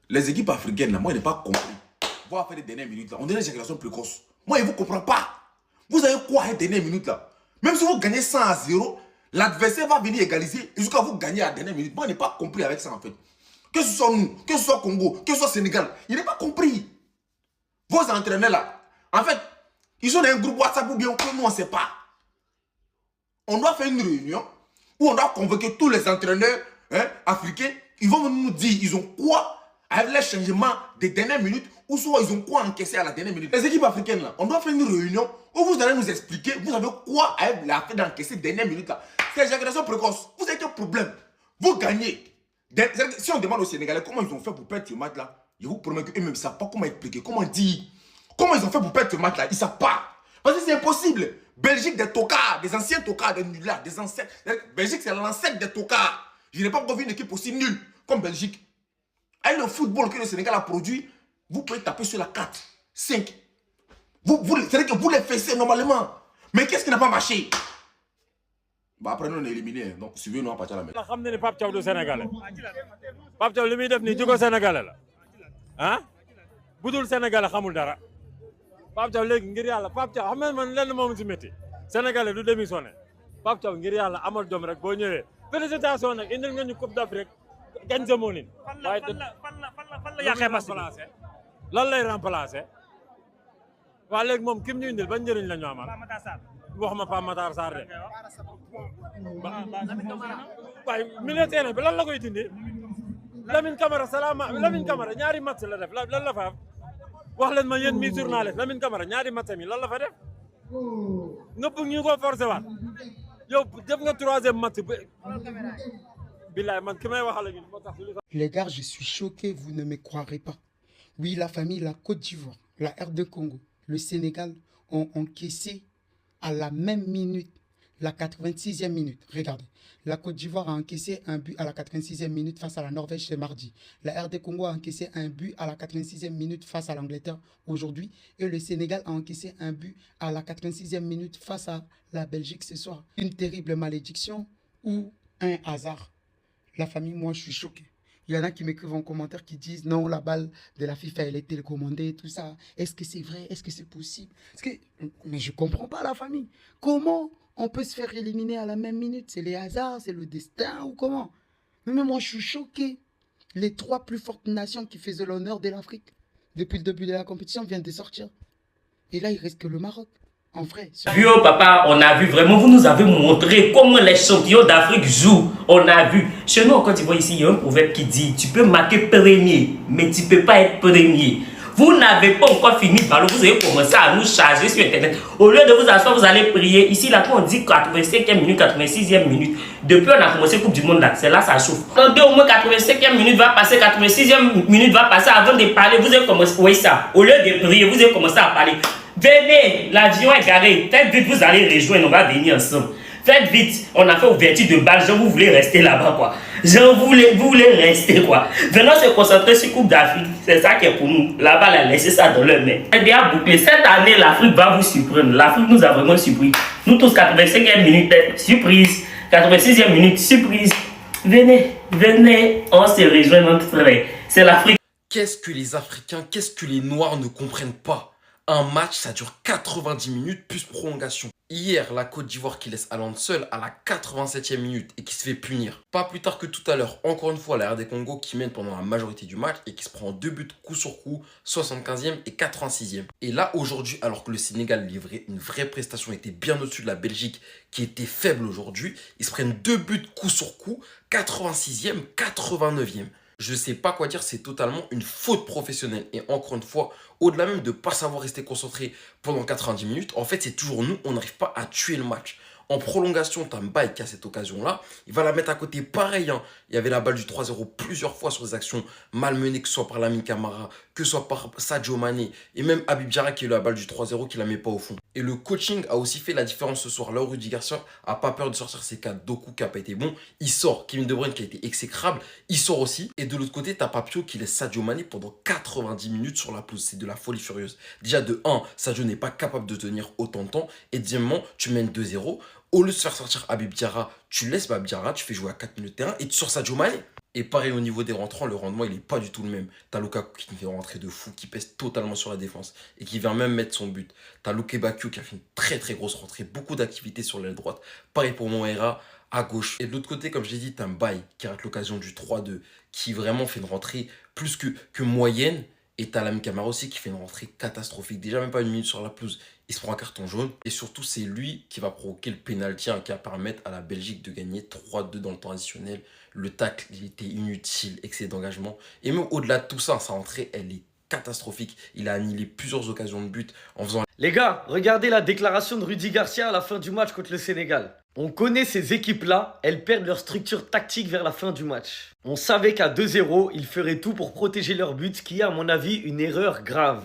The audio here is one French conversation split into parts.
Les équipes africaines, là, moi, je n'ai pas compris. Vous avez fait les dernières minutes, là. On dirait une génération précoce. Moi, je ne vous comprends pas. Vous avez quoi les dernières minutes, là? Même si vous gagnez 100 à 0, l'adversaire va venir égaliser jusqu'à vous gagner à la dernière minute. Moi, je n'ai pas compris avec ça, en fait. Que ce soit nous, que ce soit Congo, que ce soit Sénégal, je n'ai pas compris. Vos entraîneurs, là, en fait, ils sont dans un groupe WhatsApp ou bien que nous, on ne sait pas. On doit faire une réunion où on doit convoquer tous les entraîneurs africains. Ils vont nous dire ils ont quoi avec les changements des dernières minutes ou soit ils ont quoi encaissé à la dernière minute. Les équipes africaines, là, on doit faire une réunion où vous allez nous expliquer, vous avez quoi avec la fait d'encaisser dernière minute là. C'est la génération précoce. Vous avez quel problème? Vous gagnez. Si on demande aux Sénégalais comment ils ont fait pour perdre ce match là, je vous promets qu'eux-mêmes ne savent pas comment expliquer, comment dire. Comment ils ont fait pour perdre ce match là, ils ne savent pas. Parce que c'est impossible. Belgique, des tocards, des anciens tocards, des nullards, des ancêtres. Belgique, c'est l'ancêtre des tocards. Je n'ai pas encore vu une équipe aussi nulle comme Belgique. Avec le football que le Sénégal a produit, vous pouvez taper sur la 4, 5. C'est-à-dire que vous les faites normalement. Mais qu'est-ce qui n'a pas marché? Bah après, nous, on est éliminés. Donc, suivez-nous en partir à la maison. Je sais que Pape Thiaw du Sénégalais. Pape Thiaw, li muy def nii jóge Sénégalais la. Ah? Budul Sénégalais xamul dara. Pape Thiaw léegi ngir yàlla Pape Thiaw xam nga man lenn moom si métti. Sénégalais du démissionné. Pape Thiaw ngir yàlla amal jom rek boo ñëwee. Félicitations nag indil nga ñu Coupe d'Afrique. Gañ sa moonin. Fan la yàqee match bi. Lan lay remplacer. Waa léegi moom kim ñu indil ban njëriñ la ñu amal. Waxuma Pape Matar Sarr de. waaye militaire bi lan la koy dindi. Lamine Camara Lamine Camara ñaari match la def lan la fa wax leen ma yéen mi journaliste Lamine Camara ñaari match mi lan la fa def. nga bëgg ñu ko forcé waat yow def nga troisième match billaay man ki may waxal ak moo tax. Les gars, je suis choqué, vous ne me croirez pas. Oui, la famille, la Côte d'Ivoire, la RD Congo, le Sénégal ont encaissé à la même minute, la 86e minute. Regardez, la Côte d'Ivoire a encaissé un but à la 86e minute face à la Norvège ce mardi. La RD Congo a encaissé un but à la 86e minute face à l'Angleterre aujourd'hui. Et le Sénégal a encaissé un but à la 86e minute face à la Belgique ce soir. Une terrible malédiction ou un hasard. La famille, moi, je suis choqué. Il y en a qui m'écrivent en commentaire qui disent non, la balle de la FIFA, elle est télécommandée, tout ça. Est-ce que c'est vrai? Est-ce que c'est possible? Mais je ne comprends pas la famille. Comment on peut se faire éliminer à la même minute? C'est les hasards, c'est le destin ou comment? Mais moi, je suis choqué. Les 3 plus fortes nations qui faisaient l'honneur de l'Afrique depuis le début de la compétition viennent de sortir. Et là, il reste que le Maroc. En vrai. Vu au papa, on a vu vraiment, vous nous avez montré comment les champions d'Afrique jouent. On a vu. Chez nous, en Côte d'Ivoire, ici, il y a un proverbe qui dit tu peux marquer premier, mais tu ne peux pas être premier. Vous n'avez pas encore fini le ballon, vous avez commencé à nous charger sur Internet. Au lieu de vous asseoir, vous allez prier. Ici, là, quand on dit 85e minute, 86e minute, depuis on a commencé Coupe du Monde, là, c'est là ça chauffe. Attendez, au moins 85e minute va passer, 86e minute va passer avant de parler. Vous avez commencé, oui, ça. Au lieu de prier, vous avez commencé à parler. Venez, l'avion est garé. Faites vite, vous allez rejoindre, on va venir ensemble. Faites vite, on a fait ouverture de balle. Genre, vous voulez rester là-bas, quoi. Genre, vous voulez rester, quoi. Venons se concentrer sur Coupe d'Afrique. C'est ça qui est pour nous. Là-bas, là, laissez ça dans leur main. C'est bien bouclé. Cette année, l'Afrique va vous surprendre. L'Afrique nous a vraiment surpris. Nous tous, 85e minute, surprise. 86e minute, surprise. Venez, on se rejoint notre frère. C'est l'Afrique. Qu'est-ce que les Africains, qu'est-ce que les Noirs ne comprennent pas? Un match, ça dure 90 minutes plus prolongation. Hier, la Côte d'Ivoire qui laisse Haaland seul à la 87e minute et qui se fait punir. Pas plus tard que tout à l'heure, encore une fois, la RD Congo qui mène pendant la majorité du match et qui se prend 2 buts coup sur coup, 75e et 86e. Et là, aujourd'hui, alors que le Sénégal livrait une vraie prestation, était bien au-dessus de la Belgique qui était faible aujourd'hui, ils se prennent 2 buts coup sur coup, 86e, 89e. Je sais pas quoi dire, c'est totalement une faute professionnelle. Et encore une fois, au-delà même de ne pas savoir rester concentré pendant 90 minutes, en fait, c'est toujours nous, on n'arrive pas à tuer le match. En prolongation, Tambaye qui a cette occasion-là, il va la mettre à côté pareil. Hein. Il y avait la balle du 3-0 plusieurs fois sur des actions malmenées, que ce soit par Lamine Camara, que ce soit par Sadio Mané, et même Habib Diarra qui a eu la balle du 3-0 qui la met pas au fond. Et le coaching a aussi fait la différence ce soir. Là, Rudy Garcia n'a pas peur de sortir ses 4 Doku qui n'a pas été bon. Il sort. Kevin De Bruyne qui a été exécrable, il sort aussi. Et de l'autre côté, tu as Papio qui laisse Sadio Mané pendant 90 minutes sur la pelouse. C'est de la folie furieuse. Déjà, de 1, Sadio n'est pas capable de tenir autant de temps. Et deuxièmement, tu mènes 2-0. Au lieu de faire sortir Habib Diarra, tu laisses Habib Diarra, tu fais jouer à 4 minutes de terrain et tu sors Sadio Mané. Et pareil au niveau des rentrants, le rendement il est pas du tout le même. T'as Lukaku qui fait rentrer de fou, qui pèse totalement sur la défense et qui vient même mettre son but. T'as Luke Bakio qui a fait une très très grosse rentrée, beaucoup d'activité sur l'aile droite. Pareil pour Moera à gauche. Et de l'autre côté, comme je l'ai dit, t'as Mbaye qui rate l'occasion du 3-2, qui vraiment fait une rentrée plus que moyenne. Et t'as Lamine Camara aussi qui fait une rentrée catastrophique. Déjà même pas une minute sur la pelouse, il se prend un carton jaune. Et surtout, c'est lui qui va provoquer le pénalty qui va permettre à la Belgique de gagner 3-2 dans le temps additionnel. Le tacle, il était inutile, excès d'engagement. Et même au-delà de tout ça, sa rentrée, elle est catastrophique. Il a annihilé plusieurs occasions de but en faisant... Les gars, regardez la déclaration de Rudy Garcia à la fin du match contre le Sénégal. On connaît ces équipes-là, elles perdent leur structure tactique vers la fin du match. On savait qu'à 2-0, ils feraient tout pour protéger leur but, ce qui est à mon avis une erreur grave.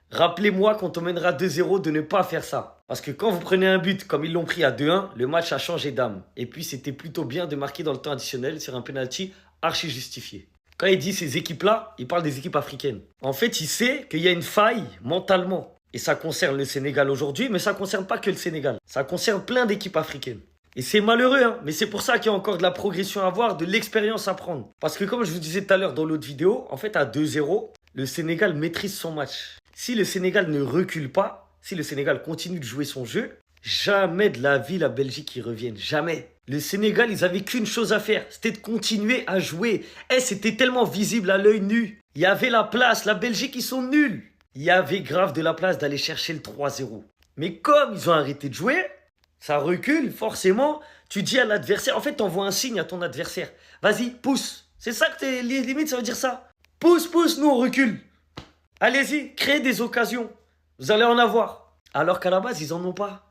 Rappelez-moi quand on mènera 2-0 de ne pas faire ça. Parce que quand vous prenez un but comme ils l'ont pris à 2-1, le match a changé d'âme. Et puis c'était plutôt bien de marquer dans le temps additionnel sur un penalty archi justifié. Quand il dit ces équipes-là, il parle des équipes africaines. En fait, il sait qu'il y a une faille mentalement. Et ça concerne le Sénégal aujourd'hui, mais ça ne concerne pas que le Sénégal. Ça concerne plein d'équipes africaines. Et c'est malheureux, hein, mais c'est pour ça qu'il y a encore de la progression à avoir, de l'expérience à prendre. Parce que comme je vous disais tout à l'heure dans l'autre vidéo, en fait à 2-0, le Sénégal maîtrise son match. Si le Sénégal ne recule pas, si le Sénégal continue de jouer son jeu, jamais de la vie la Belgique y revienne, jamais. Le Sénégal, ils avaient qu'une chose à faire, c'était de continuer à jouer. Et c'était tellement visible à l'œil nu. Il y avait la place, la Belgique, ils sont nuls. Il y avait grave de la place d'aller chercher le 3-0. Mais comme ils ont arrêté de jouer, ça recule, forcément. Tu dis à l'adversaire, en fait, t'envoies un signe à ton adversaire. Vas-y, pousse. C'est ça que t'es limite, ça veut dire ça. Pousse, pousse, nous on recule. Allez-y, créez des occasions. Vous allez en avoir. Alors qu'à la base, ils en ont pas.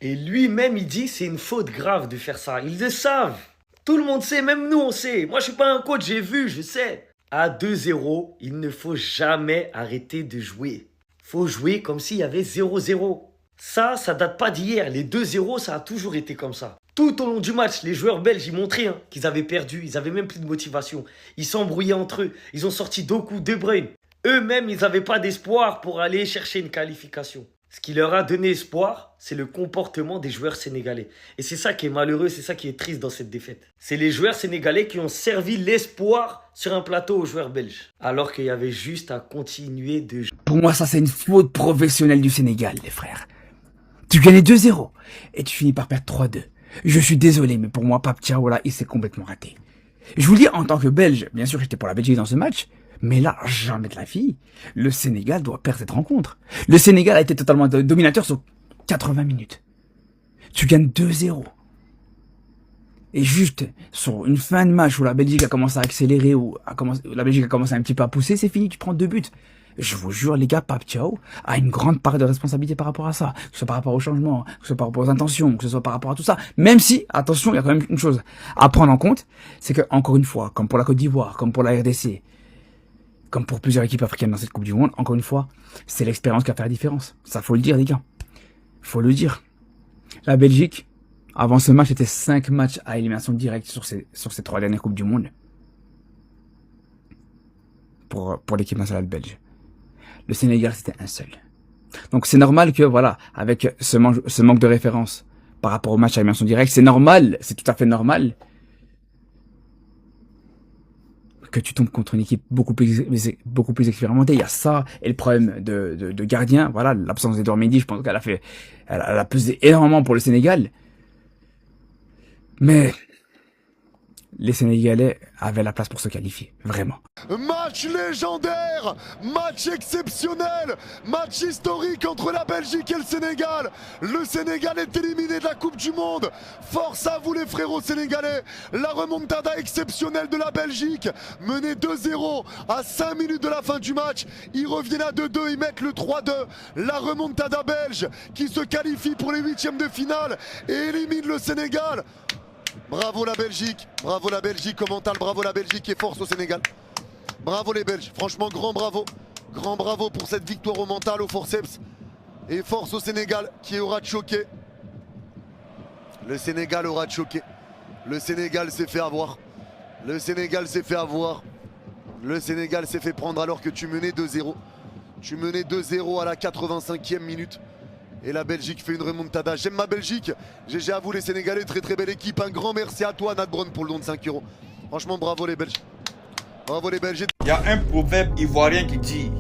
Et lui-même, il dit, c'est une faute grave de faire ça. Ils le savent. Tout le monde sait, même nous on sait. Moi, je suis pas un coach, j'ai vu, je sais. À 2-0, il ne faut jamais arrêter de jouer. Faut jouer comme s'il y avait 0-0. Ça date pas d'hier. Les 2-0, ça a toujours été comme ça. Tout au long du match, les joueurs belges, ils montraient qu'ils avaient perdu. Ils avaient même plus de motivation. Ils s'embrouillaient entre eux. Ils ont sorti Doku, De Bruyne. Eux-mêmes, ils n'avaient pas d'espoir pour aller chercher une qualification. Ce qui leur a donné espoir, c'est le comportement des joueurs sénégalais. Et c'est ça qui est malheureux, c'est ça qui est triste dans cette défaite. C'est les joueurs sénégalais qui ont servi l'espoir sur un plateau aux joueurs belges. Alors qu'il y avait juste à continuer de jouer. Pour moi, ça c'est une faute professionnelle du Sénégal, les frères. Tu gagnais 2-0 et tu finis par perdre 3-2. Je suis désolé, mais pour moi, Pape Thiaw, là, il s'est complètement raté. Je vous le dis, en tant que Belge, bien sûr, j'étais pour la Belgique dans ce match, mais là, jamais de la vie, le Sénégal doit perdre cette rencontre. Le Sénégal a été totalement dominateur sur 80 minutes. Tu gagnes 2-0. Et juste, sur une fin de match où la Belgique a commencé à accélérer, la Belgique a commencé un petit peu à pousser, c'est fini, tu prends 2 buts. Je vous jure, les gars, Pape Thiaw a une grande part de responsabilité par rapport à ça. Que ce soit par rapport au changement, que ce soit par rapport aux intentions, que ce soit par rapport à tout ça. Même si, attention, il y a quand même une chose à prendre en compte, c'est que, encore une fois, comme pour la Côte d'Ivoire, comme pour la RDC, comme pour plusieurs équipes africaines dans cette Coupe du Monde, encore une fois, c'est l'expérience qui va faire la différence. Ça, faut le dire, les gars. Faut le dire. La Belgique, avant ce match, c'était 5 matchs à élimination directe sur ces 3 dernières Coupes du Monde. Pour l'équipe nationale belge. Le Sénégal, c'était un seul. Donc c'est normal que, voilà, avec ce manque de référence par rapport au match à élimination directe, c'est normal, c'est tout à fait normal que tu tombes contre une équipe beaucoup plus expérimentée. Il y a ça, et le problème de gardien, voilà, l'absence d'Edouard Mendy, je pense qu'elle a pesé énormément pour le Sénégal. Mais les Sénégalais avaient la place pour se qualifier, vraiment. Match légendaire, match exceptionnel, match historique entre la Belgique et le Sénégal. Le Sénégal est éliminé de la Coupe du Monde. Force à vous les frérots sénégalais. La remontada exceptionnelle de la Belgique, menée 2-0 à 5 minutes de la fin du match. Ils reviennent à 2-2, ils mettent le 3-2. La remontada belge qui se qualifie pour les 8e de finale et élimine le Sénégal. Bravo la Belgique, au mental, bravo la Belgique et force au Sénégal. Bravo les Belges, franchement grand bravo pour cette victoire au mental, au forceps. Et force au Sénégal qui aura choqué. Le Sénégal aura choqué. Le Sénégal s'est fait avoir. Le Sénégal s'est fait avoir. Le Sénégal s'est fait prendre alors que tu menais 2-0. Tu menais 2-0 à la 85e minute. Et la Belgique fait une remontada. J'aime ma Belgique. GG à vous les Sénégalais, très très belle équipe. Un grand merci à toi Nat Brown pour le don de 5 €. Franchement, bravo les Belges. Bravo les Belges. Il y a un proverbe ivoirien qui dit: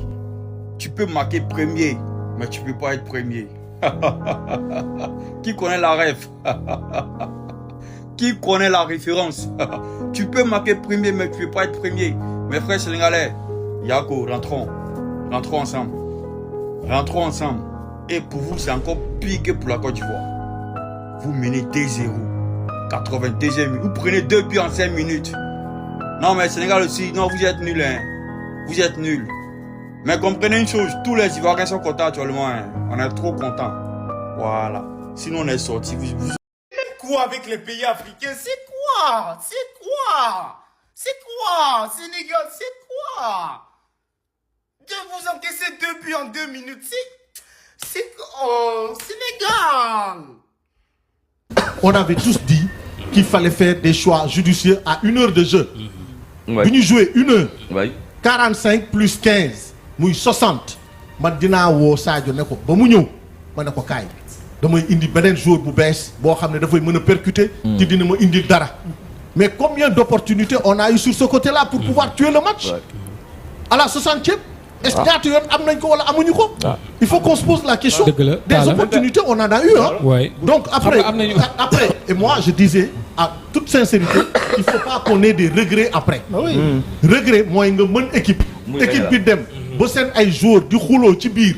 tu peux marquer premier, mais tu peux pas être premier. Qui connaît la rêve? Qui connaît la référence? Tu peux marquer premier, mais tu peux pas être premier. Mes frères sénégalais, Yako, rentrons. Rentrons ensemble. Rentrons ensemble. Et pour vous, c'est encore pire que pour la Côte d'Ivoire. Vous menez 2-0. 82e minute. Vous prenez 2 buts en 5 minutes. Non, mais Sénégal aussi, non, vous êtes nuls. Hein. Vous êtes nuls. Mais comprenez une chose, tous les Ivoiriens sont contents actuellement. Hein. On est trop contents. Voilà. Sinon, on est sortis. Quoi avec les pays africains? C'est quoi? C'est quoi? C'est quoi? Sénégal, c'est quoi? De vous encaisser 2 buts en 2 minutes, c'est... Oh, Sénégal! On avait tous dit qu'il fallait faire des choix judicieux à 1 heure de jeu. Ouais. Nous jouer 1 heure. Ouais. 45 plus 15. Muy 60. Man dina wo Sadio ne ko ba mu ñew ma ne ko kay damay indi benen joueur bu bess bo xamné da fay mëna percuter ci dina ma indi dara. Mais combien d'opportunités on a eu sur ce côté-là pour pouvoir tuer le match? À la 60e, est-ce que yoon am nañ ko wala amuñu ko? Il faut qu'on se pose la question. Des opportunités on en a eu hein. Ouais. Donc après et moi je disais à toute sincérité, il faut pas qu'on ait des regrets après. Regret moy nga mën équipe bi dem ba sen ay joueurs di xulo ci biir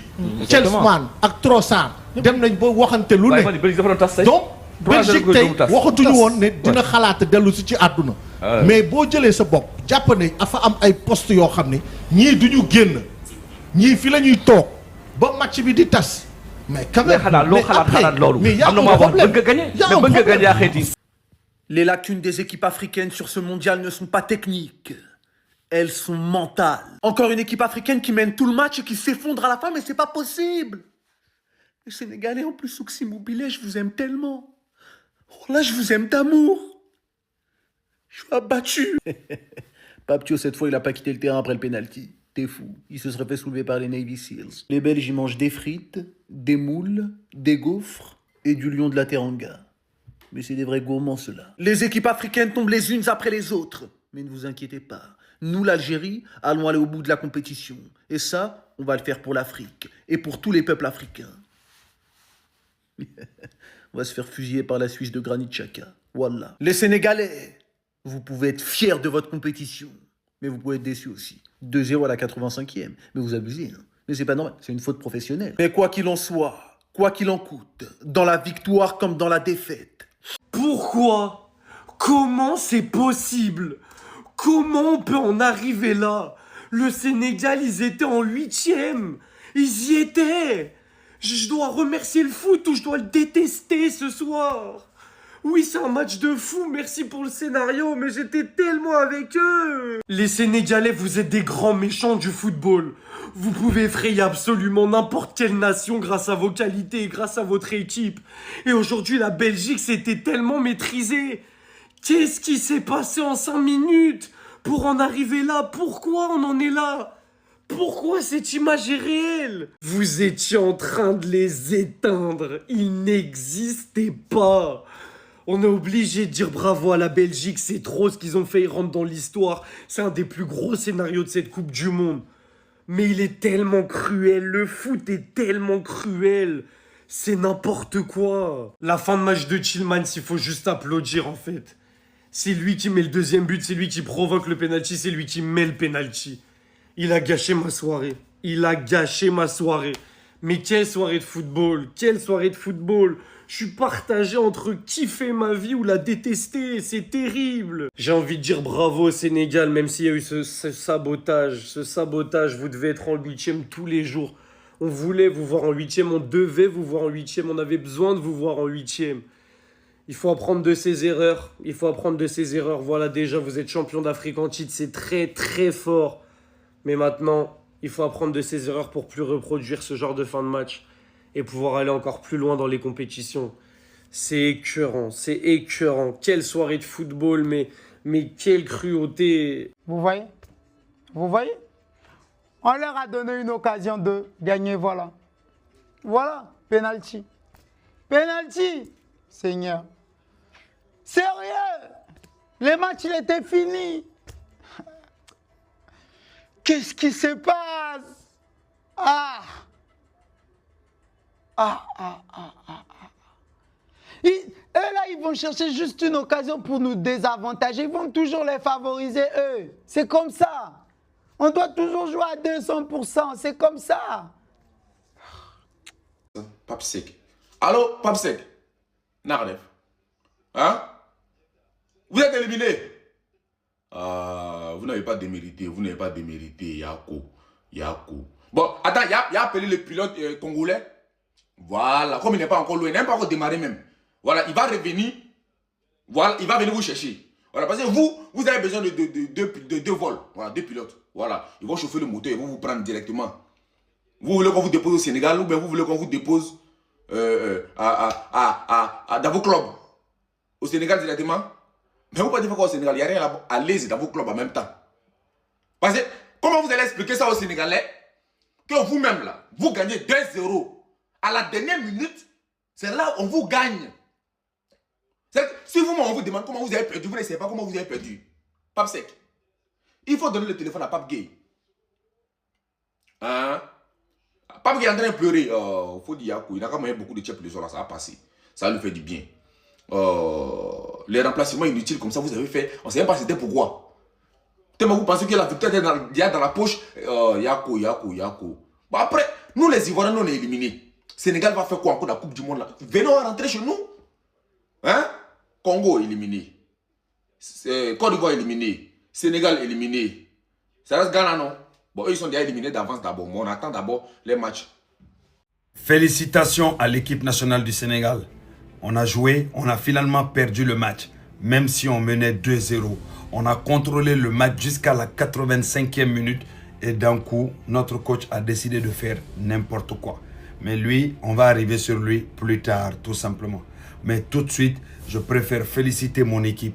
Chelsman ak Trossard dem nañ ba waxante lu ne. Donc Belgique tey waxatuñu woon ne dina xalaat dellu si ci àdduna. Mais boo jëlee sa bopp jàpp ne dafa am ay poste yoo xam ne ñii duñu génn ñii fi la ñuy toog ba match bi di tas. Mais quand même mais y a un problème. Y a un problème. Les lacunes des équipes africaines sur ce mondial ne sont pas techniques. Elles sont mentales. Encore une équipe africaine qui mène tout le match et qui s'effondre à la fin, mais c'est pas possible. Les Sénégalais, en plus, Souxi Mobile, je vous aime tellement. Oh là, je vous aime d'amour. Je suis abattu. Paptio, cette fois, il a pas quitté le terrain après le penalty. T'es fou. Il se serait fait soulever par les Navy Seals. Les Belges, ils mangent des frites, des moules, des gaufres et du lion de la Teranga. Mais c'est des vrais gourmands, ceux-là. Les équipes africaines tombent les unes après les autres. Mais ne vous inquiétez pas. Nous, l'Algérie, allons aller au bout de la compétition. Et ça, on va le faire pour l'Afrique. Et pour tous les peuples africains. On va se faire fusiller par la Suisse de Granit Xhaka. Voilà. Les Sénégalais, vous pouvez être fiers de votre compétition. Mais vous pouvez être déçus aussi. 2-0 à la 85e. Mais vous abusez, hein. Mais c'est pas normal, c'est une faute professionnelle. Mais quoi qu'il en soit, quoi qu'il en coûte, dans la victoire comme dans la défaite. Pourquoi? Comment c'est possible? Comment on peut en arriver là? Le Sénégal, ils étaient en 8e. Ils y étaient. Je dois remercier le foot ou je dois le détester ce soir. Oui, c'est un match de fou, merci pour le scénario, mais j'étais tellement avec eux. Les Sénégalais, vous êtes des grands méchants du football. Vous pouvez effrayer absolument n'importe quelle nation grâce à vos qualités et grâce à votre équipe. Et aujourd'hui, la Belgique s'était tellement maîtrisée. Qu'est-ce qui s'est passé en 5 minutes pour en arriver là? Pourquoi on en est là? Pourquoi cette image est réelle? Vous étiez en train de les éteindre. Ils n'existaient pas. On est obligé de dire bravo à la Belgique. C'est trop ce qu'ils ont fait. Ils rentrent dans l'histoire. C'est un des plus gros scénarios de cette Coupe du Monde. Mais il est tellement cruel. Le foot est tellement cruel. C'est n'importe quoi. La fin de match de Tillmans, il faut juste applaudir en fait. C'est lui qui met le deuxième but. C'est lui qui provoque le penalty. C'est lui qui met le penalty. Il a gâché ma soirée. Il a gâché ma soirée. Mais quelle soirée de football. Quelle soirée de football. Je suis partagé entre kiffer ma vie ou la détester. C'est terrible. J'ai envie de dire bravo au Sénégal, même s'il y a eu ce sabotage. Ce sabotage, vous devez être en 8e tous les jours. On voulait vous voir en 8e, on devait vous voir en 8e. On avait besoin de vous voir en 8e. Il faut apprendre de ses erreurs. Il faut apprendre de ses erreurs. Voilà, déjà, vous êtes champion d'Afrique en titre. C'est très, très fort. Mais maintenant, il faut apprendre de ses erreurs pour plus reproduire ce genre de fin de match et pouvoir aller encore plus loin dans les compétitions. C'est écœurant, c'est écœurant. Quelle soirée de football, mais quelle cruauté. Vous voyez? Vous voyez? On leur a donné une occasion de gagner, voilà. Voilà, penalty. Penalty, Seigneur. Sérieux? Le match, il était fini. Qu'est-ce qui se passe? Eux là, ils vont chercher juste une occasion pour nous désavantager. Ils vont toujours les favoriser, eux. C'est comme ça. On doit toujours jouer à 200%. C'est comme ça. Pape Sec. Allô, Pape Sec. Nardev. Hein? Vous êtes éliminé. Vous n'avez pas démérité. Vous n'avez pas démérité. Yako. Bon, attends, il a appelé le pilote congolais. Voilà, comme il n'est pas encore loin, il n'a pas encore démarré même. Voilà, il va revenir. Voilà, il va venir vous chercher. Voilà, parce que vous avez besoin de deux vols. Voilà, 2 pilotes. Voilà, ils vont chauffer le moteur, ils vont vous prendre directement. Vous voulez qu'on vous dépose au Sénégal ou bien vous voulez qu'on vous dépose dans vos clubs au Sénégal directement? Mais vous ne pouvez pas dire qu'au Sénégal, il n'y a rien là-bas. Allez-y dans vos clubs en même temps. Parce que comment vous allez expliquer ça aux Sénégalais que vous-même là, vous gagnez 2-0 à la dernière minute, c'est là où on vous gagne. Si vous on vous demande comment vous avez perdu, vous ne savez pas comment vous avez perdu. Pape Sec. Il faut donner le téléphone à Pape Gay. Hein? Pape Gay est en train de pleurer. Il faut dire qu'il a quand même beaucoup de tchèques le soir là, ça va passer. Ça lui fait du bien. Les remplacements inutiles comme ça, vous avez fait. On ne sait même pas c'était pourquoi. Tellement vous pensez que la victoire est dans la poche. Yako. Bon, après, nous les Ivoiriens, nous on est éliminés. Sénégal va faire quoi encore dans la Coupe du Monde là? Venons rentrer chez nous. Hein? Congo éliminé. Côte d'Ivoire éliminé. Sénégal éliminé. Ça reste Ghana, non? Bon, eux, ils sont déjà éliminés d'avance d'abord. Mais on attend d'abord les matchs. Félicitations à l'équipe nationale du Sénégal. On a joué, on a finalement perdu le match. Même si on menait 2-0. On a contrôlé le match jusqu'à la 85e minute. Et d'un coup, notre coach a décidé de faire n'importe quoi. Mais lui, on va arriver sur lui plus tard, tout simplement. Mais tout de suite, je préfère féliciter mon équipe.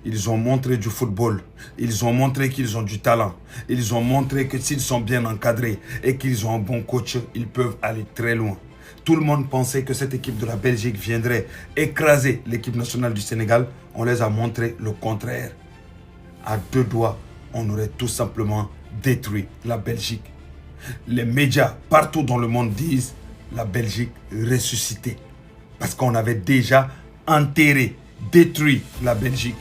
Ils ont montré du football. Ils ont montré qu'ils ont du talent. Ils ont montré que s'ils sont bien encadrés et qu'ils ont un bon coach, ils peuvent aller très loin. Tout le monde pensait que cette équipe de la Belgique viendrait écraser l'équipe nationale du Sénégal. On les a montré le contraire. À 2 doigts, on aurait tout simplement détruit la Belgique. Les médias partout dans le monde disent la Belgique ressuscitée. Parce qu'on avait déjà enterré, détruit la Belgique.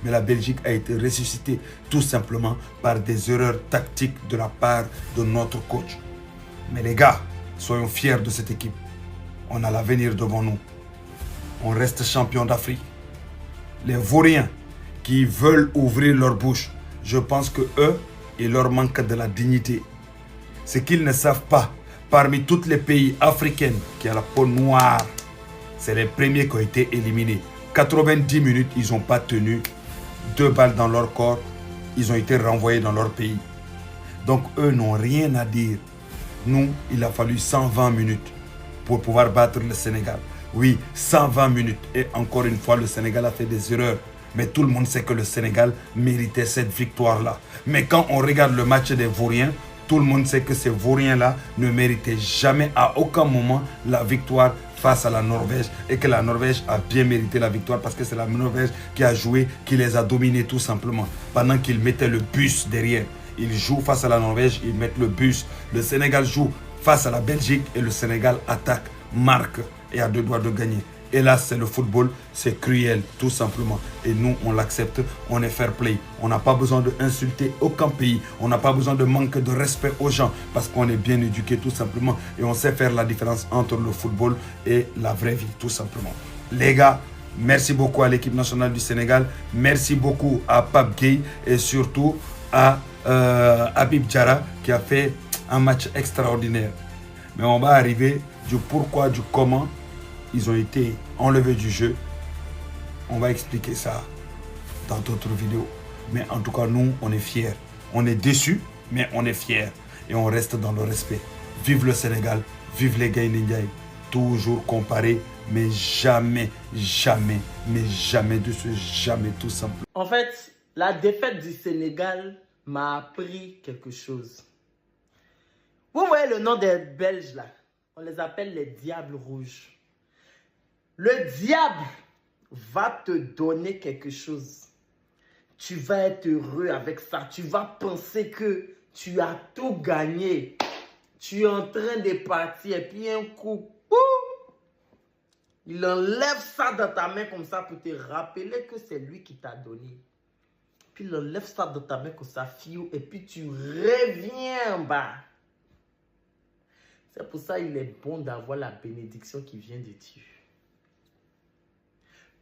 Mais la Belgique a été ressuscitée tout simplement par des erreurs tactiques de la part de notre coach. Mais les gars, soyons fiers de cette équipe. On a l'avenir devant nous. On reste champion d'Afrique. Les Vauriens qui veulent ouvrir leur bouche, je pense que eux, il leur manque de la dignité. Ce qu'ils ne savent pas, parmi tous les pays africains qui ont la peau noire, c'est les premiers qui ont été éliminés. 90 minutes, ils n'ont pas tenu 2 balles dans leur corps. Ils ont été renvoyés dans leur pays. Donc eux n'ont rien à dire. Nous, il a fallu 120 minutes pour pouvoir battre le Sénégal. Oui, 120 minutes. Et encore une fois, le Sénégal a fait des erreurs. Mais tout le monde sait que le Sénégal méritait cette victoire-là. Mais quand on regarde le match des Vauriens, tout le monde sait que ces Vauriens-là ne méritaient jamais à aucun moment la victoire face à la Norvège. Et que la Norvège a bien mérité la victoire parce que c'est la Norvège qui a joué, qui les a dominés tout simplement. Pendant qu'ils mettaient le bus derrière. Ils jouent face à la Norvège, ils mettent le bus. Le Sénégal joue face à la Belgique et le Sénégal attaque, marque et a 2 doigts de gagner. Et là, c'est le football, c'est cruel, tout simplement. Et nous, on l'accepte, on est fair play. On n'a pas besoin d'insulter aucun pays. On n'a pas besoin de manque de respect aux gens parce qu'on est bien éduqué, tout simplement. Et on sait faire la différence entre le football et la vraie vie, tout simplement. Les gars, merci beaucoup à l'équipe nationale du Sénégal. Merci beaucoup à Pape Gay et surtout à Habib Diarra qui a fait un match extraordinaire. Mais on va arriver du pourquoi, du comment ils ont été enlevés du jeu. On va expliquer ça dans d'autres vidéos. Mais en tout cas, nous, on est fiers. On est déçus, mais on est fiers. Et on reste dans le respect. Vive le Sénégal, vive les Gaïndé Ndiaye. Toujours comparé, mais jamais, jamais, mais jamais de ce jamais tout simplement. En fait, la défaite du Sénégal m'a appris quelque chose. Vous voyez le nom des Belges là, on les appelle les Diables Rouges. Le diable va te donner quelque chose. tu vas être heureux avec ça. Tu vas penser que tu as tout gagné. Tu es en train de partir et puis un coup, il enlève ça dans ta main comme ça pour te rappeler que c'est lui qui t'a donné. Puis il enlève ça dans ta main comme ça, fille, et puis tu reviens en bas. C'est pour ça qu'il est bon d'avoir la bénédiction qui vient de Dieu.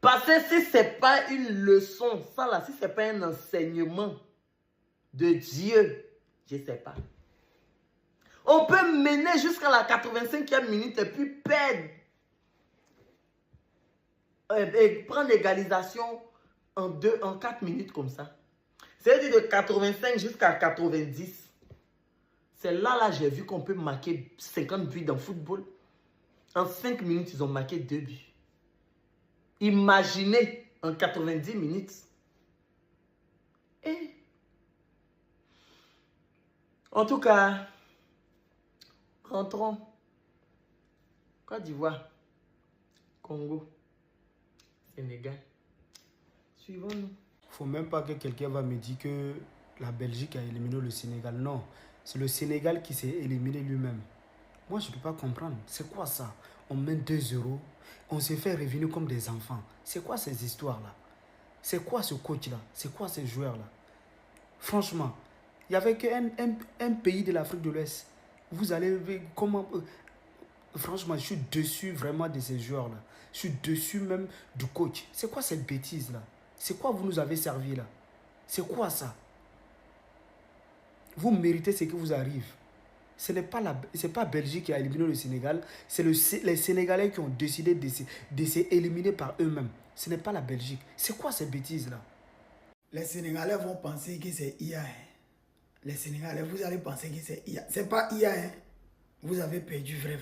Parce que si ce n'est pas une leçon, ça là, si ce n'est pas un enseignement de Dieu, je ne sais pas. On peut mener jusqu'à la 85e minute et puis perdre. Et prendre l'égalisation en 4 minutes comme ça. C'est-à-dire de 85 jusqu'à 90. C'est là, j'ai vu qu'on peut marquer 50 buts dans le football. En 5 minutes, ils ont marqué 2 buts. Imaginez en 90 minutes. Et en tout cas, rentrons. Côte d'Ivoire, Congo, Sénégal. Suivons-nous. Faut même pas que quelqu'un va me dire que la Belgique a éliminé le Sénégal. Non, c'est le Sénégal qui s'est éliminé lui-même. Moi, je ne peux pas comprendre. C'est quoi ça? On mène 2-0, on se fait revenir comme des enfants. C'est quoi ces histoires-là? C'est quoi ce coach-là? C'est quoi ces joueurs-là? Franchement, il n'y avait qu'un pays de l'Afrique de l'Ouest. Vous allez... comment... franchement, je suis déçu vraiment de ces joueurs-là. Je suis déçu même du coach. C'est quoi cette bêtise-là? C'est quoi vous nous avez servi là? C'est quoi ça? Vous méritez ce qui vous arrive. Ce n'est pas pas Belgique qui a éliminé le Sénégal. C'est les Sénégalais qui ont décidé de s'éliminer par eux-mêmes. Ce n'est pas la Belgique. C'est quoi ces bêtises-là? Les Sénégalais vont penser que c'est IA. Hein. Les Sénégalais, vous allez penser que c'est IA. C'est pas IA. Hein. Vous avez perdu vrai.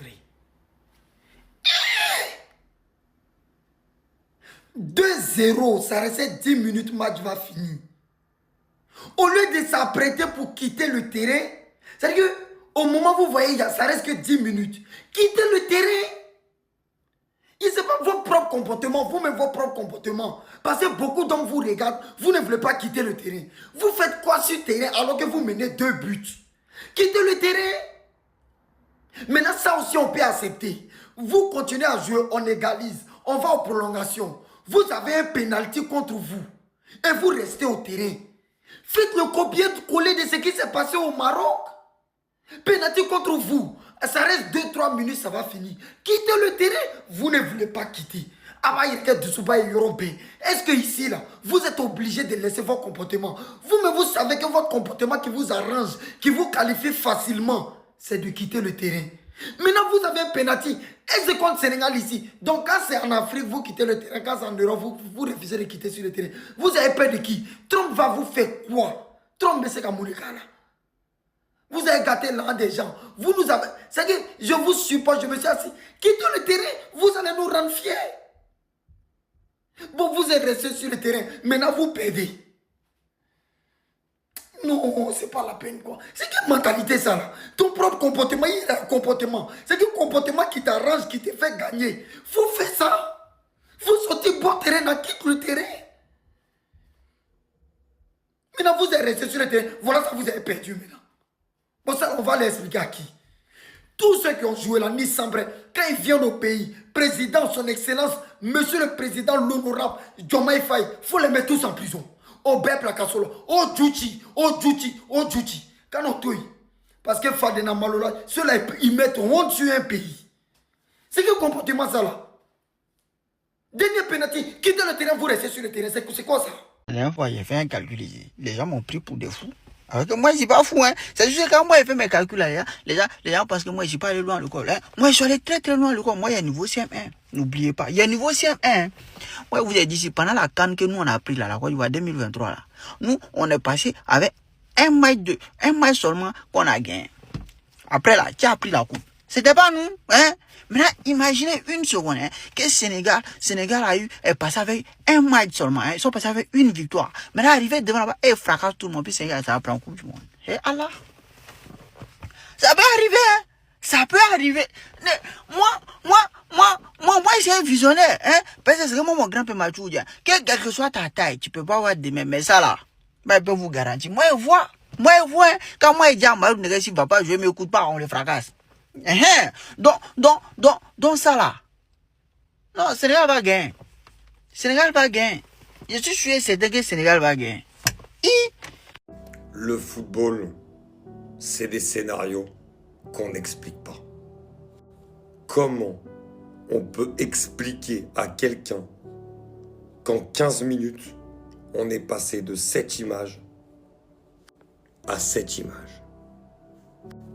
2-0, ça restait 10 minutes, match va finir. Au lieu de s'apprêter pour quitter le terrain, c'est-à-dire qu'au moment où vous voyez, ça reste que 10 minutes. Quittez le terrain. Il ne sait pas votre propre comportement, vous-même votre propre comportement. Parce que beaucoup d'hommes vous regardent, vous ne voulez pas quitter le terrain. Vous faites quoi sur le terrain alors que vous menez 2 buts? Quittez le terrain. Maintenant, ça aussi, on peut accepter. Vous continuez à jouer, on égalise, on va en prolongation. Vous avez un pénalty contre vous et vous restez au terrain. Faites le copier-coller de ce qui s'est passé au Maroc. Pénalty contre vous. Ça reste 2-3 minutes, ça va finir. Quittez le terrain, vous ne voulez pas quitter. Est-ce que ici, là, vous êtes obligé de laisser votre comportement? Vous-même, vous savez que votre comportement qui vous arrange, qui vous qualifie facilement, c'est de quitter le terrain. Maintenant, vous avez un penalty. Et c'est contre Sénégal ici. Donc, quand c'est en Afrique, vous quittez le terrain. Quand c'est en Europe, vous refusez de quitter sur le terrain. Vous avez peur de qui? Trump va vous faire quoi? Trump, c'est comme là. Vous avez gâté l'an des gens. Vous nous avez... C'est que je vous supporte, je me suis assis. Quittez le terrain, vous allez nous rendre fiers. Bon, vous êtes resté sur le terrain. Maintenant, vous perdez. Non, c'est pas la peine quoi. C'est quelle mentalité ça là? Ton propre comportement, il a un comportement. C'est quel comportement qui t'arrange, qui te fait gagner. Vous faites ça. Vous sortez bon terrain, quitte le terrain. Maintenant vous êtes resté sur le terrain. Voilà ça, vous avez perdu maintenant. Bon ça, on va l'expliquer à qui? Tous ceux qui ont joué la Nice Sambre, quand ils viennent au pays, président, son excellence, monsieur le président, l'honorable, Diomaye Faye, il faut les mettre tous en prison. Au Bepla Kasolo, au Djouchi. Quand on touille. Parce que Fadena Malola, ceux-là, ils mettent honte sur un pays. C'est quel comportement ça là? Dernier pénalty, quittez le terrain, vous restez sur le terrain. C'est quoi ça? La dernière fois, j'ai fait un calcul ici. Les gens m'ont pris pour des fous. Alors que moi, je suis pas fou, hein. C'est juste que quand moi, j'ai fait mes calculs là, les gens, parce que moi, je suis pas allé loin à l'école, hein. Moi, je suis allé très loin à l'école. Moi, il y a niveau CM1. N'oubliez pas. Il y a niveau CM1, hein. Moi, vous avez dit, pendant la CAN que nous, on a pris là, la Côte d'Ivoire 2023, là. Nous, on est passé avec un match seulement qu'on a gagné. Après, là, qui a pris la coupe? C'était pas nous, hein. Maintenant, imaginez une seconde, hein, que Sénégal est passé avec un match seulement, hein. Ils sont passés avec une victoire. Maintenant, arrivé devant là-bas, et fracasse tout le monde, puis Sénégal, ça va prendre la coupe du monde. Et Allah. Ça peut arriver, hein. Ça peut arriver. Moi, j'ai un visionnaire, hein. Parce que c'est comme mon grand-père m'a dit, quelle que soit ta taille, tu peux pas avoir des mêmes, mais ça là, je peux vous garantir. Moi, je vois. Hein. Quand moi, je dis à Malou, si papa, je ne m'écoute pas, on les fracasse. Donc ça là. Non, Sénégal va gagner. Sénégal va gagner. Je suis sûr et certain que Sénégal va gagner. Le football, c'est des scénarios qu'on n'explique pas. Comment on peut expliquer à quelqu'un qu'en 15 minutes, on est passé de 7 images à 7 images?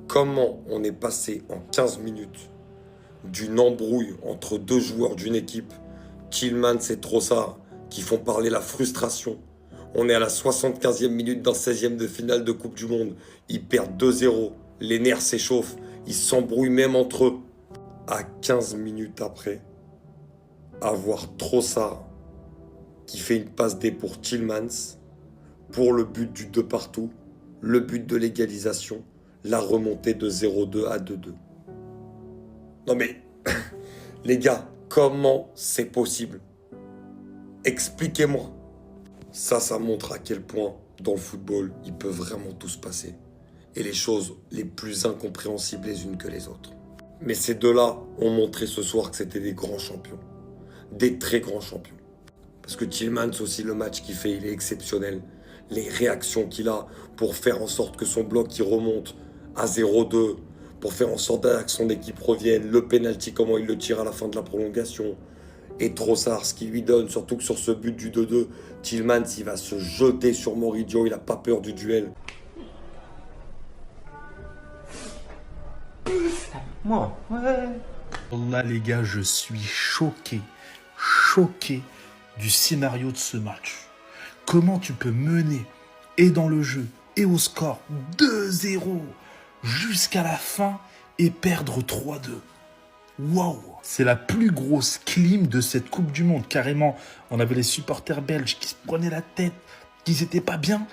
Comment on est passé en 15 minutes d'une embrouille entre deux joueurs d'une équipe, Tillmans et Trossard, qui font parler la frustration. On est à la 75e minute d'un 16e de finale de Coupe du Monde. Ils perdent 2-0, les nerfs s'échauffent, ils s'embrouillent même entre eux. À 15 minutes après, avoir Trossard qui fait une passe D pour Tillmans pour le but du 2 partout, le but de l'égalisation, la remontée de 0-2 à 2-2. Non mais, les gars, comment c'est possible? Expliquez-moi. Ça montre à quel point, dans le football, il peut vraiment tout se passer. Et les choses les plus incompréhensibles les unes que les autres. Mais ces deux-là ont montré ce soir que c'était des grands champions. Des très grands champions. Parce que Tillmans aussi, le match qu'il fait, il est exceptionnel. Les réactions qu'il a pour faire en sorte que son bloc il remonte à 0-2, pour faire en sorte que son équipe revienne, le penalty, comment il le tire à la fin de la prolongation, et Trossard, ce qu'il lui donne, surtout que sur ce but du 2-2, Tillmans, il va se jeter sur Moridio, il n'a pas peur du duel. Moi, Là, les gars, je suis choqué du scénario de ce match. Comment tu peux mener, et dans le jeu, et au score, 2-0, jusqu'à la fin, et perdre 3-2. Waouh! C'est la plus grosse clim de cette Coupe du Monde. Carrément, on avait les supporters belges qui se prenaient la tête, qui n'étaient pas bien.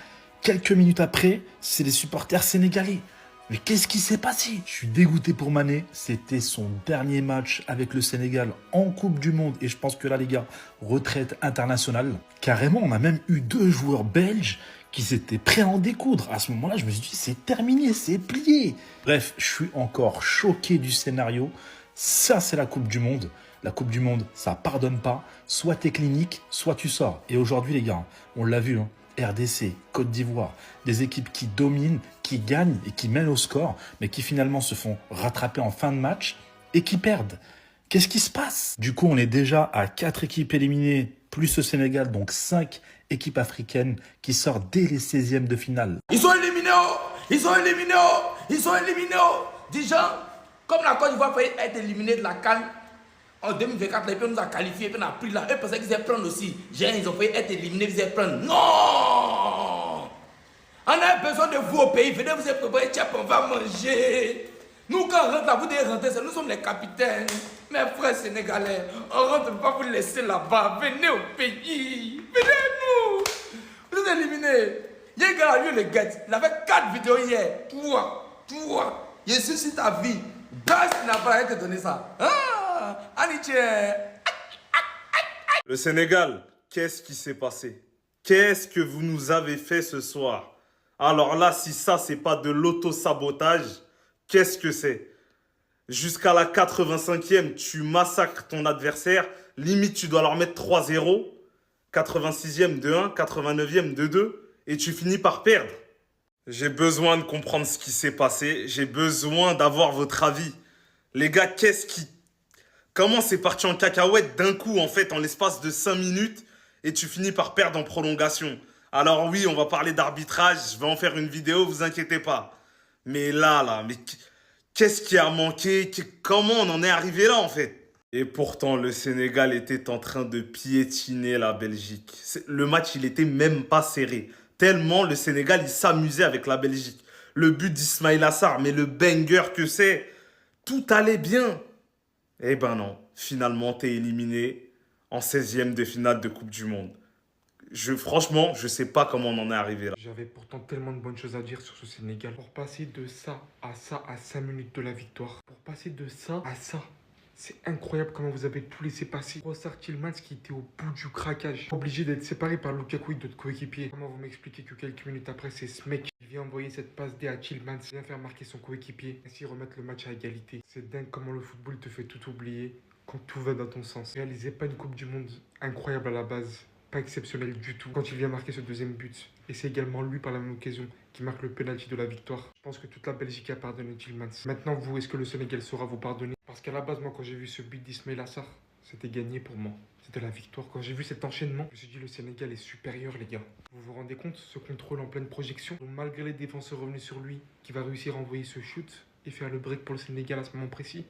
Quelques minutes après, c'est les supporters sénégalais. Mais qu'est-ce qui s'est passé? Je suis dégoûté pour Mané. C'était son dernier match avec le Sénégal en Coupe du Monde. Et je pense que là, les gars, retraite internationale. Carrément, on a même eu 2 joueurs belges qui s'étaient prêts à en découdre. À ce moment-là, je me suis dit, c'est terminé, c'est plié. Bref, je suis encore choqué du scénario. Ça, c'est la Coupe du Monde. La Coupe du Monde, ça pardonne pas. Soit t'es clinique, soit tu sors. Et aujourd'hui, les gars, on l'a vu, hein. RDC, Côte d'Ivoire, des équipes qui dominent, qui gagnent et qui mènent au score, mais qui finalement se font rattraper en fin de match et qui perdent. Qu'est-ce qui se passe? Du coup, on est déjà à 4 équipes éliminées, plus le Sénégal, donc 5 équipes africaines qui sortent dès les 16e de finale. Ils sont éliminés, Déjà, comme la Côte d'Ivoire peut être éliminée de la CAN en 2024, les pays nous a qualifiés, et puis on a pris là. Eux pensaient qu'ils allaient prendre aussi. Ils ont failli être éliminés, ils allaient prendre. Non! On a besoin de vous au pays. Venez vous préparer, on va manger. Nous, quand on rentre là, vous devez rentrer. Nous sommes les capitaines. Mes frères sénégalais, on rentre pas vous laisser là-bas. Venez au pays. Venez-nous. Vous êtes éliminés. Il y a un gars, lui, le guette. Il avait 4 vidéos hier. Toi. Je suis sur ta vie. Gaz n'a pas été donné ça. Le Sénégal, qu'est-ce qui s'est passé? Qu'est-ce que vous nous avez fait ce soir? Alors là, si ça, c'est pas de l'auto-sabotage, qu'est-ce que c'est? Jusqu'à la 85e, tu massacres ton adversaire. Limite, tu dois leur mettre 3-0. 86e, 2-1. 89e, 2-2. Et tu finis par perdre. J'ai besoin de comprendre ce qui s'est passé. J'ai besoin d'avoir votre avis. Les gars, comment c'est parti en cacahuète d'un coup, en fait, en l'espace de 5 minutes, et tu finis par perdre en prolongation? Alors oui, on va parler d'arbitrage, je vais en faire une vidéo, vous inquiétez pas. Mais mais qu'est-ce qui a manqué? Comment on en est arrivé là, en fait? Et pourtant, le Sénégal était en train de piétiner la Belgique. Le match, il était même pas serré. Tellement le Sénégal, il s'amusait avec la Belgique. Le but d'Ismaïla Sarr, mais le banger que c'est, tout allait bien. Eh ben non, finalement, t'es éliminé en 16e de finale de Coupe du Monde. Franchement, je sais pas comment on en est arrivé là. J'avais pourtant tellement de bonnes choses à dire sur ce Sénégal. Pour passer de ça à 5 minutes de la victoire. Pour passer de ça à ça. C'est incroyable comment vous avez tout laissé passer. Trossard, Tielemans qui était au bout du craquage. Obligé d'être séparé par Lukaku et d'autres coéquipiers. Comment vous m'expliquez que quelques minutes après, c'est ce mec qui vient envoyer cette passe D à Tielemans, vient faire marquer son coéquipier, ainsi remettre le match à égalité. C'est dingue comment le football te fait tout oublier quand tout va dans ton sens. Réalisez pas une Coupe du Monde incroyable à la base, pas exceptionnelle du tout. Quand il vient marquer ce deuxième but, et c'est également lui par la même occasion qui marque le penalty de la victoire. Je pense que toute la Belgique a pardonné Tielemans. Maintenant vous, est-ce que le Sénégal saura vous pardonner? Parce qu'à la base, moi quand j'ai vu ce but d'Ismaïla Sarr, c'était gagné pour moi. C'était la victoire. Quand j'ai vu cet enchaînement, je me suis dit le Sénégal est supérieur les gars. Vous vous rendez compte, ce contrôle en pleine projection, donc, malgré les défenseurs revenus sur lui, qui va réussir à envoyer ce shoot et faire le break pour le Sénégal à ce moment précis.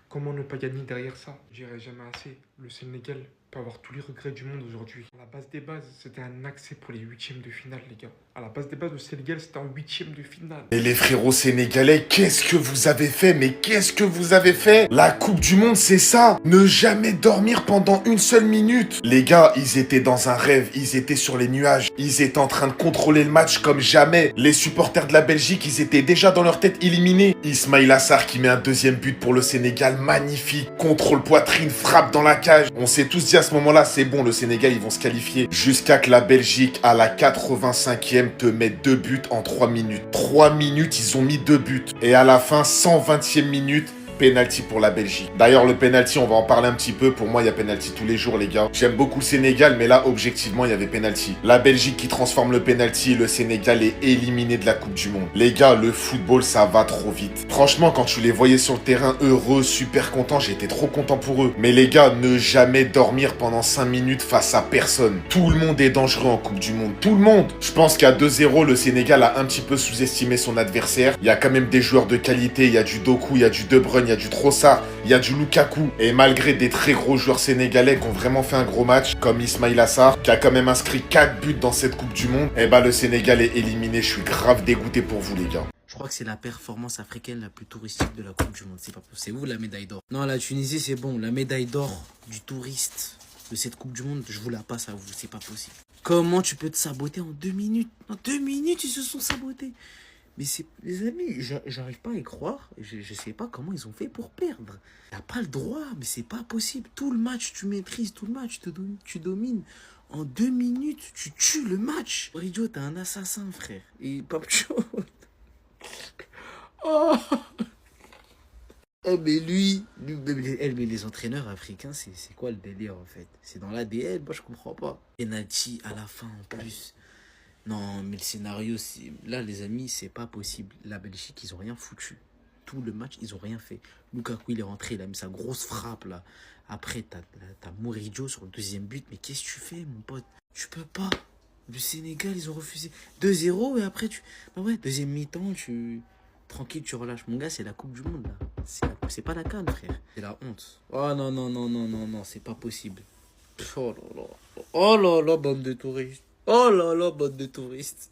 Comment ne pas gagner derrière ça? Je dirais jamais assez. Le Sénégal peut avoir tous les regrets du monde aujourd'hui. À la base des bases, c'était un accès pour les huitièmes de finale, les gars. À la base des bases, le Sénégal, c'était un huitième de finale. Et les frérots sénégalais, qu'est-ce que vous avez fait? Mais qu'est-ce que vous avez fait? La Coupe du Monde, c'est ça. Ne jamais dormir pendant une seule minute. Les gars, ils étaient dans un rêve. Ils étaient sur les nuages. Ils étaient en train de contrôler le match comme jamais. Les supporters de la Belgique, ils étaient déjà dans leur tête éliminés. Ismaïla Sarr qui met un deuxième but pour le Sénégal. Magnifique. Contrôle poitrine, frappe dans la cage. On s'est tous dit à ce moment-là, c'est bon, le Sénégal, ils vont se qualifier. Jusqu'à que la Belgique, à la 85e, te mette 2 buts en 3 minutes. 3 minutes, ils ont mis 2 buts. Et à la fin, 120e minute, penalty pour la Belgique. D'ailleurs, le penalty, on va en parler un petit peu. Pour moi, il y a penalty tous les jours, les gars. J'aime beaucoup le Sénégal, mais là, objectivement, il y avait penalty. La Belgique qui transforme le penalty, le Sénégal est éliminé de la Coupe du Monde. Les gars, le football, ça va trop vite. Franchement, quand tu les voyais sur le terrain, heureux, super contents, j'étais trop content pour eux. Mais les gars, ne jamais dormir pendant 5 minutes face à personne. Tout le monde est dangereux en Coupe du Monde. Tout le monde. Je pense qu'à 2-0, le Sénégal a un petit peu sous-estimé son adversaire. Il y a quand même des joueurs de qualité. Il y a du Doku, il y a du De Bruyne, il y a du Trossard, il y a du Lukaku. Et malgré des très gros joueurs sénégalais qui ont vraiment fait un gros match, comme Ismaïla Sarr, qui a quand même inscrit 4 buts dans cette Coupe du Monde, eh ben le Sénégal est éliminé. Je suis grave dégoûté pour vous, les gars. Je crois que c'est la performance africaine la plus touristique de la Coupe du Monde. C'est pas possible. C'est où la médaille d'or? Non, la Tunisie, c'est bon. La médaille d'or du touriste de cette Coupe du Monde, je vous la passe à vous. C'est pas possible. Comment tu peux te saboter en 2 minutes? En 2 minutes, ils se sont sabotés. Mais c'est, les amis, j'arrive pas à y croire. Je sais pas comment ils ont fait pour perdre. T'as pas le droit, mais c'est pas possible. Tout le match, tu maîtrises. Tout le match, tu domines. En 2 minutes, tu tues le match. Ridjo, t'es un assassin, frère. Et Papcho... Oh. Eh mais mais les entraîneurs africains, c'est quoi le délire en fait? C'est dans l'ADN, moi je comprends pas. Penalty à la fin en plus. Non, mais le scénario, là, les amis, c'est pas possible. La Belgique, ils ont rien foutu. Tout le match, ils ont rien fait. Lukaku, il est rentré, il a mis sa grosse frappe, là. Après, t'as Murillo sur le deuxième but. Mais qu'est-ce que tu fais, mon pote? Tu peux pas. Le Sénégal, ils ont refusé. 2-0, et après, bah ouais, deuxième mi-temps, tranquille, tu relâches. Mon gars, c'est la Coupe du Monde, là. C'est pas la CAN, frère. C'est la honte. Oh non, non, non, non, non, non, c'est pas possible. Oh là là. Oh là là, bande de touristes. Oh là là, bande de touristes.